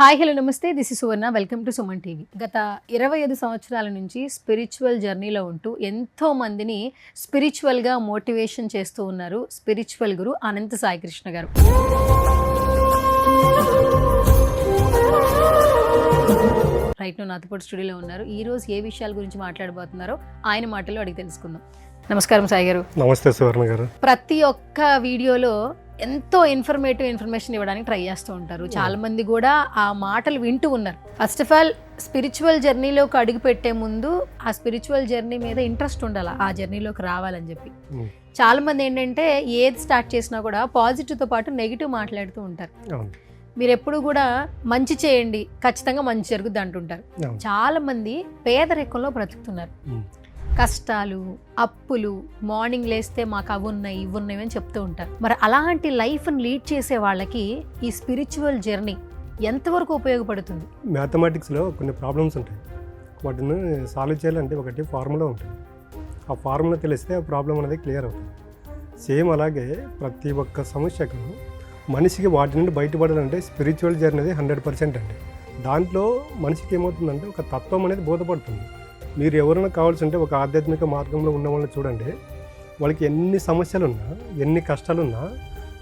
Hi hello నమస్తే, this is Suvarna. Welcome to Suman TV. గత 25 సంవత్సరాల నుంచి స్పిరిచువల్ జర్నీలో ఉంటూ ఎంతో మందిని స్పిరిచువల్గా మోటివేషన్ చేస్తూ ఉన్నారు స్పిరిచువల్ గురు అనంత సాయి కృష్ణ గారు. రైట్, నాతో పాటు స్టూడియోలో ఉన్నారు. ఈ రోజు ఏ విషయాల గురించి మాట్లాడబోతున్నారో ఆయన మాటల్లో అడిగి తెలుసుకుందాం. నమస్కారం సాయి గారు. నమస్తే సువర్ణ గారు. ప్రతి ఒక్క వీడియోలో ఎంతో ఇన్ఫర్మేషన్ ఇవ్వడానికి ట్రై చేస్తూ ఉంటారు. చాలా మంది కూడా ఆ మాటలు వింటూ ఉన్నారు. ఫస్ట్ ఆఫ్ ఆల్ స్పిరిచువల్ జర్నీలోకి అడుగు పెట్టే ముందు ఆ స్పిరిచువల్ జర్నీ మీద ఇంట్రెస్ట్ ఉండాలి, ఆ జర్నీలోకి రావాలని చెప్పి. చాలా మంది ఏంటంటే ఏది స్టార్ట్ చేసినా కూడా పాజిటివ్తో పాటు నెగిటివ్ మాట్లాడుతూ ఉంటారు. మీరు ఎప్పుడు కూడా మంచి చేయండి, ఖచ్చితంగా మంచి జరుగుద్ది అంటుంటారు. చాలా మంది పేదరికంలో బ్రతుకుతున్నారు. కష్టాలు, అప్పులు, మార్నింగ్ లేస్తే మాకు అవి ఉన్నాయి ఇవి ఉన్నాయి అని చెప్తూ ఉంటారు. మరి అలాంటి లైఫ్ని లీడ్ చేసే వాళ్ళకి ఈ స్పిరిచువల్ జర్నీ ఎంతవరకు ఉపయోగపడుతుంది? మ్యాథమెటిక్స్లో కొన్ని ప్రాబ్లమ్స్ ఉంటాయి, వాటిని సాల్వ్ చేయాలంటే ఒకటి ఫార్ములా ఉంటుంది. ఆ ఫార్ములా తెలిస్తే ఆ ప్రాబ్లం అనేది క్లియర్ అవుతుంది. సేమ్ అలాగే ప్రతి ఒక్క సమస్యకు మనిషికి వాటి నుండి బయటపడాలంటే స్పిరిచువల్ జర్నీ అనేది 100% అండి. దాంట్లో మనిషికి ఏమవుతుందంటే ఒక తత్వం అనేది బోధపడుతుంది. మీరు ఎవరైనా కావాల్సి ఉంటే ఒక ఆధ్యాత్మిక మార్గంలో ఉన్న వాళ్ళని చూడండి, వాళ్ళకి ఎన్ని సమస్యలున్నా ఎన్ని కష్టాలున్నా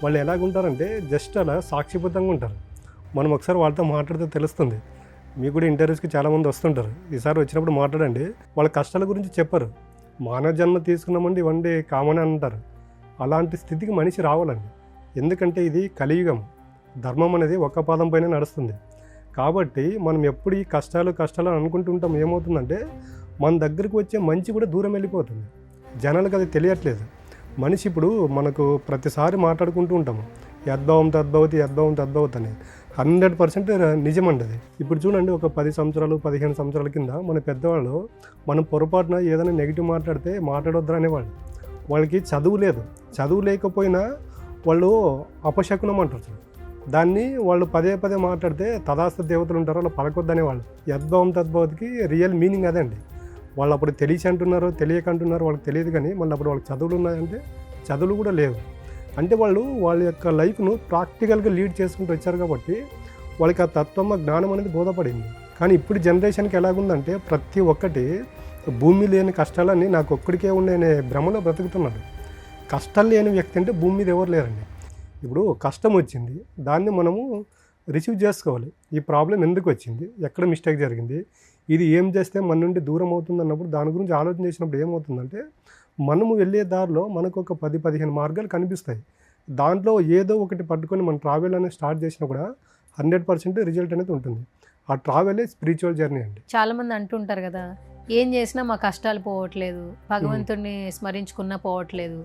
వాళ్ళు ఎలాగుంటారంటే జస్ట్ అలా సాక్షిబద్ధంగా ఉంటారు. మనం ఒకసారి వాళ్ళతో మాట్లాడితే తెలుస్తుంది. మీకు కూడా ఇంటర్వ్యూస్కి చాలామంది వస్తుంటారు, ఈసారి వచ్చినప్పుడు మాట్లాడండి. వాళ్ళ కష్టాల గురించి చెప్పరు. మానవ జన్మ తీసుకున్నామండి ఇవన్నీ కామన్ అంటారు. అలాంటి స్థితికి మనిషి రావాలండి. ఎందుకంటే ఇది కలియుగం, ధర్మం అనేది ఒక్క పాదం పైన నడుస్తుంది. కాబట్టి మనం ఎప్పుడు ఈ కష్టాలు అనుకుంటూ ఉంటాం. ఏమవుతుందంటే మన దగ్గరికి వచ్చే మంచి కూడా దూరం వెళ్ళిపోతుంది. జనాలకు అది తెలియట్లేదు. మనిషి ఇప్పుడు మనకు ప్రతిసారి మాట్లాడుకుంటూ ఉంటాము, యద్భావం తద్భవతి అని 100% నిజమండి అది. ఇప్పుడు చూడండి, ఒక 10 సంవత్సరాలు 15 సంవత్సరాల కింద మన పెద్దవాళ్ళు మనం పొరపాటున ఏదైనా నెగిటివ్ మాట్లాడితే మాట్లాడొద్దు అనేవాళ్ళు. వాళ్ళకి చదువు లేదు, చదువు లేకపోయినా వాళ్ళు అపశకునం అంటారు. దాన్ని వాళ్ళు పదే మాట్లాడితే తదాస్త దేవతలు ఉంటారో వాళ్ళు పలకొద్దనే వాళ్ళు. యద్భావం తద్భవతికి రియల్ మీనింగ్ అదే అండి. వాళ్ళు అప్పుడు తెలిసి అంటున్నారో తెలియక అంటున్నారో వాళ్ళకి తెలియదు, కానీ మళ్ళీ అప్పుడు వాళ్ళకి చదువులు ఉన్నాయంటే చదువులు కూడా లేవు. అంటే వాళ్ళు వాళ్ళ యొక్క లైఫ్ను ప్రాక్టికల్గా లీడ్ చేసుకుంటూ వచ్చారు కాబట్టి వాళ్ళకి ఆ తత్వం జ్ఞానం అనేది బోధపడింది. కానీ ఇప్పుడు జనరేషన్కి ఎలాగుందంటే ప్రతి ఒక్కటి భూమి లేని కష్టాలన్నీ నాకు ఒక్కడికే ఉండే భ్రమలో బ్రతుకుతున్నాడు. కష్టాలు లేని వ్యక్తి అంటే భూమి మీద ఎవరు లేరండి. ఇప్పుడు కష్టం వచ్చింది, దాన్ని మనము రిసీవ్ చేసుకోవాలి. ఈ ప్రాబ్లం ఎందుకు వచ్చింది, ఎక్కడ మిస్టేక్ జరిగింది, ఇది ఏం చేస్తే మన నుండి దూరం అవుతుంది అన్నప్పుడు దాని గురించి ఆలోచన చేసినప్పుడు ఏమవుతుందంటే మనము వెళ్ళే దారిలో మనకు ఒక 10-15 మార్గాలు కనిపిస్తాయి. దాంట్లో ఏదో ఒకటి పట్టుకొని మనం ట్రావెల్ అనేది స్టార్ట్ చేసినా కూడా 100% రిజల్ట్ అనేది ఉంటుంది. ఆ ట్రావెలే స్పిరిచువల్ జర్నీ అండి. చాలామంది అంటుంటారు కదా, ఏం చేసినా మా కష్టాలు పోవట్లేదు, భగవంతుడిని స్మరించుకున్నా పోవట్లేదు,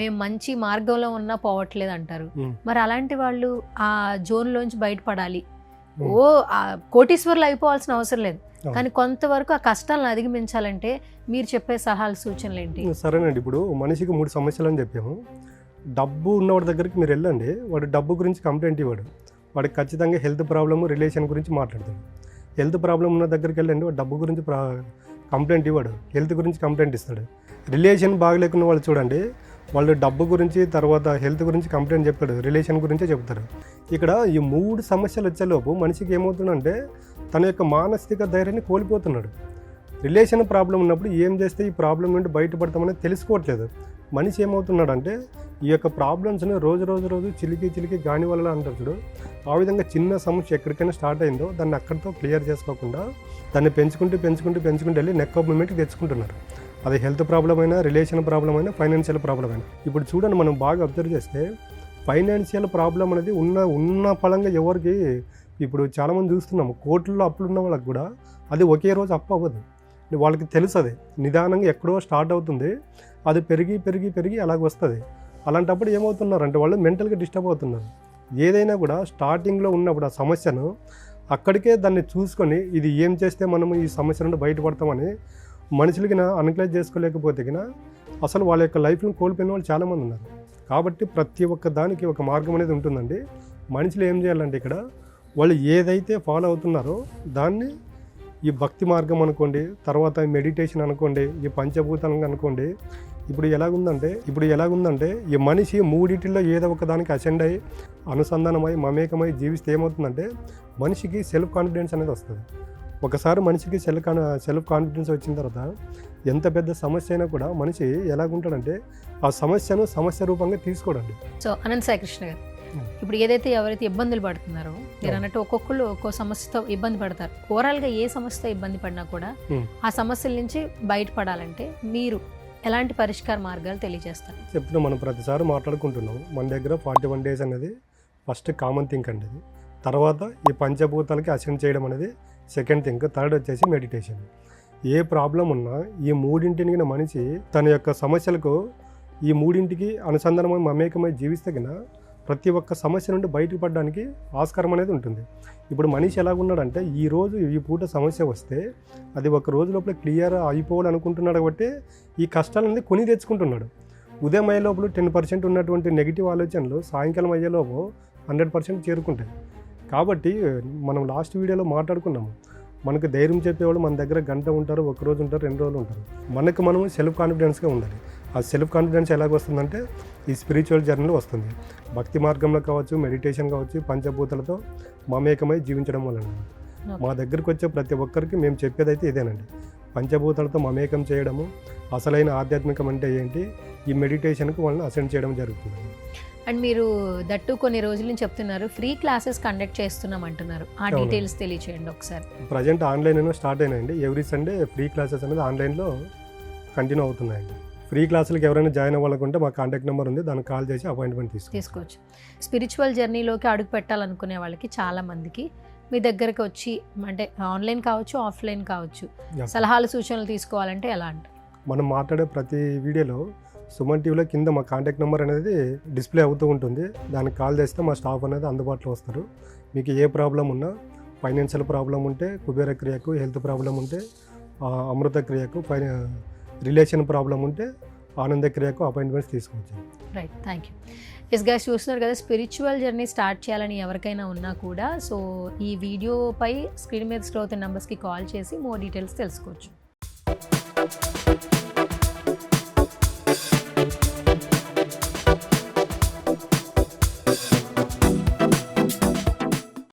మేము మంచి మార్గంలో ఉన్నా పోవట్లేదు అంటారు. మరి అలాంటి వాళ్ళు ఆ జోన్లోంచి బయటపడాలి, కోటీశ్వర్లు అయిపోవాల్సిన అవసరం లేదు, కానీ కొంతవరకు ఆ కష్టాలను అధిగమించాలంటే మీరు చెప్పే సలహాలు సూచనలు ఏంటి? సరేనండి, ఇప్పుడు మనిషికి 3 సమస్యలు అని చెప్పాము. డబ్బు ఉన్నవాడి దగ్గరికి మీరు వెళ్ళండి, వాడు డబ్బు గురించి కంప్లైంట్ ఇవ్వడు. వాడికి ఖచ్చితంగా హెల్త్ ప్రాబ్లము, రిలేషన్ గురించి మాట్లాడతాడు. హెల్త్ ప్రాబ్లం ఉన్న దగ్గరికి వెళ్ళండి, వాడు డబ్బు గురించి కంప్లైంట్ ఇవ్వడు, హెల్త్ గురించి కంప్లైంట్ ఇస్తాడు. రిలేషన్ బాగలేకున్న వాళ్ళు చూడండి, వాళ్ళు డబ్బు గురించి తర్వాత హెల్త్ గురించి కంప్లైంట్ చెప్పాడు, రిలేషన్ గురించే చెప్తారు. ఇక్కడ ఈ 3 సమస్యలు వచ్చేలోపు మనిషికి ఏమవుతుందంటే తన యొక్క మానసిక ధైర్యాన్ని కోల్పోతున్నాడు. రిలేషన్ ప్రాబ్లం ఉన్నప్పుడు ఏం చేస్తే ఈ ప్రాబ్లం నుండి బయటపడతామని తెలుసుకోవట్లేదు. మనిషి ఏమవుతున్నాడంటే ఈ యొక్క ప్రాబ్లమ్స్ని రోజు చిలికి గాని వల్ల అంటారు చూడు, ఆ విధంగా చిన్న సమస్య ఎక్కడికైనా స్టార్ట్ అయిందో దాన్ని అక్కడితో క్లియర్ చేసుకోకుండా దాన్ని పెంచుకుంటూ వెళ్ళి నెక్ ఆఫ్ మూమెంట్కి తెచ్చుకుంటున్నారు. అది హెల్త్ ప్రాబ్లం అయినా, రిలేషన్ ప్రాబ్లం అయినా, ఫైనాన్షియల్ ప్రాబ్లం అయినా. ఇప్పుడు చూడండి, మనం బాగా అబ్జర్వ్ చేస్తే ఫైనాన్షియల్ ప్రాబ్లం అనేది ఉన్న ఫలంగా ఎవరికి, ఇప్పుడు చాలామంది చూస్తున్నాము కోట్లలో అప్పులు ఉన్న వాళ్ళకి కూడా అది ఒకే రోజు అప్పు అవ్వదు. వాళ్ళకి తెలుసు అది నిదానంగా ఎక్కడో స్టార్ట్ అవుతుంది, అది పెరిగి అలాగ వస్తుంది. అలాంటప్పుడు ఏమవుతున్నారంటే వాళ్ళు మెంటల్గా డిస్టర్బ్ అవుతున్నారు. ఏదైనా కూడా స్టార్టింగ్లో ఉన్నప్పుడు ఆ సమస్యను అక్కడికే దాన్ని చూసుకొని ఇది ఏం చేస్తే మనము ఈ సమస్య నుండి బయటపడతామని మనుషులకి అనలైజ్ చేసుకోలేకపోతే అసలు వాళ్ళ యొక్క లైఫ్ను కోల్పోయిన వాళ్ళు చాలామంది ఉన్నారు. కాబట్టి ప్రతి ఒక్క దానికి ఒక మార్గం అనేది ఉంటుందండి. మనుషులు ఏం చేయాలంటే ఇక్కడ వాళ్ళు ఏదైతే ఫాలో అవుతున్నారో దాన్ని ఈ భక్తి మార్గం అనుకోండి, తర్వాత మెడిటేషన్ అనుకోండి, ఈ పంచభూతాలను అనుకోండి, ఇప్పుడు ఎలాగుందంటే ఈ మనిషి మూడింటిలో ఏదో ఒక దానికి అసెండ్ అయ్యి అనుసంధానమై మమేకమై జీవిస్తే ఏమవుతుందంటే మనిషికి సెల్ఫ్ కాన్ఫిడెన్స్ అనేది వస్తుంది. ఒకసారి మనిషికి సెల్ఫ్ కాన్ఫిడెన్స్ వచ్చిన తర్వాత ఎంత పెద్ద సమస్య అయినా కూడా మనిషి ఎలాగుంటాడంటే ఆ సమస్యను సమస్య రూపంగా తీసుకోడండి. సో అనంత సాయికృష్ణ గారు, ఇప్పుడు ఎవరైతే ఇబ్బందులు పడుతున్నారో మీరు అన్నట్టు ఒక్కొక్కళ్ళు ఒక్కో సమస్యతో ఇబ్బంది పడతారు. ఓవరాల్గా ఏ సమస్యతో ఇబ్బంది పడినా కూడా ఆ సమస్యల నుంచి బయటపడాలంటే మీరు ఎలాంటి పరిష్కార మార్గాలు తెలియజేస్తారు? చెప్తున్నాం, మనం ప్రతిసారి మాట్లాడుకుంటున్నాం. మన దగ్గర 41 days అనేది ఫస్ట్ కామన్ థింక్ అండి. అది తర్వాత ఈ పంచభూతాలకి అసెండ్ చేయడం అనేది సెకండ్ థింక్. థర్డ్ వచ్చేసి మెడిటేషన్. ఏ ప్రాబ్లం ఉన్నా ఈ మూడింటిని మనిషి తన యొక్క సమస్యలకు ఈ మూడింటికి అనుసంధానమై మమేకమై జీవిస్తే కన్నా ప్రతి ఒక్క సమస్య నుండి బయటకు పడడానికి ఆస్కారం అనేది ఉంటుంది. ఇప్పుడు మనిషి ఎలాగున్నాడంటే ఈ పూట సమస్య వస్తే అది ఒక రోజు లోపల క్లియర్ అయిపోవాలనుకుంటున్నాడు కాబట్టి ఈ కష్టాలన్నీ కొని తెచ్చుకుంటున్నాడు. ఉదయం అయ్యే లోపల 10% ఉన్నటువంటి నెగిటివ్ ఆలోచనలు సాయంకాలం అయ్యేలోపు 100% చేరుకుంటాయి. కాబట్టి మనం లాస్ట్ వీడియోలో మాట్లాడుకున్నాము, మనకు ధైర్యం చెప్పేవాళ్ళు మన దగ్గర గంట ఉంటారు, ఒక రోజు ఉంటారు, 2 రోజులు ఉంటారు. మనం సెల్ఫ్ కాన్ఫిడెన్స్గా ఉండాలి. ఆ సెల్ఫ్ కాన్ఫిడెన్స్ ఎలాగొస్తుందంటే ఈ స్పిరిచువల్ జర్నీలో వస్తుంది. భక్తి మార్గంలో కావచ్చు, మెడిటేషన్ కావచ్చు, పంచభూతాలతో మమేకమై జీవించడం వలన. మా దగ్గరికి వచ్చే ప్రతి ఒక్కరికి మేము చెప్పేదైతే ఇదేనండి, పంచభూతాలతో మమేకం చేయడము. అసలైన ఆధ్యాత్మికం అంటే ఏంటి, ఈ మెడిటేషన్కి వాళ్ళని అసెండ్ చేయడం జరుగుతుంది. అండ్ మీరు దట్టు కొన్ని రోజుల నుంచి చెప్తున్నారు ఫ్రీ క్లాసెస్ కండక్ట్ చేస్తున్నాం అంటున్నారు. ఆ డీటెయిల్స్ తెలియచేయండి ఒకసారి. ప్రజెంట్ ఆన్లైన్ స్టార్ట్ అయినాయండి. ఎవ్రీ సండే ఫ్రీ క్లాసెస్ అనేది ఆన్లైన్లో కంటిన్యూ అవుతున్నాయండి. ఫ్రీ క్లాసులకు ఎవరైనా జాయిన్ అవ్వాలనుకుంటే మా కాంటాక్ట్ నెంబర్ ఉంది, దానికి కాల్ చేసి అపాయింట్మెంట్ తీసుకోవచ్చు. స్పిరిచువల్ జర్నీలోకి అడుగు పెట్టాలనుకునే వాళ్ళకి చాలా మందికి మీ దగ్గరకు వచ్చి, అంటే ఆన్లైన్ కావచ్చు, ఆఫ్లైన్ కావచ్చు, సలహాలు సూచనలు తీసుకోవాలంటే ఎలా అంటారు? మనం మాట్లాడే ప్రతి వీడియోలో సుమన్ టీవీలో కింద మా కాంటాక్ట్ నెంబర్ అనేది డిస్ప్లే అవుతూ ఉంటుంది. దానికి కాల్ చేస్తే మా స్టాఫ్ అనేది అందుబాటులో వస్తారు. మీకు ఏ ప్రాబ్లం ఉన్నా, ఫైనాన్షియల్ ప్రాబ్లం ఉంటే కుబేర క్రియకు, హెల్త్ ప్రాబ్లం ఉంటే అమృత క్రియకు, రిలేషన్ ప్రాబ్లం ఉంటే ఆనంద క్రియకు అపాయింట్మెంట్స్ తీసుకోవచ్చు. Right, thank you. Yes guys, చూస్తున్నారు కదా, స్పిరిచువల్ జర్నీ స్టార్ట్ చేయాలని ఎవరికైనా ఉన్నా కూడా సో ఈ వీడియోపై స్క్రీన్ మీద స్క్రోల్ అవుతున్న నెంబర్స్కి కాల్ చేసి మోర్ డీటెయిల్స్ తెలుసుకోవచ్చు.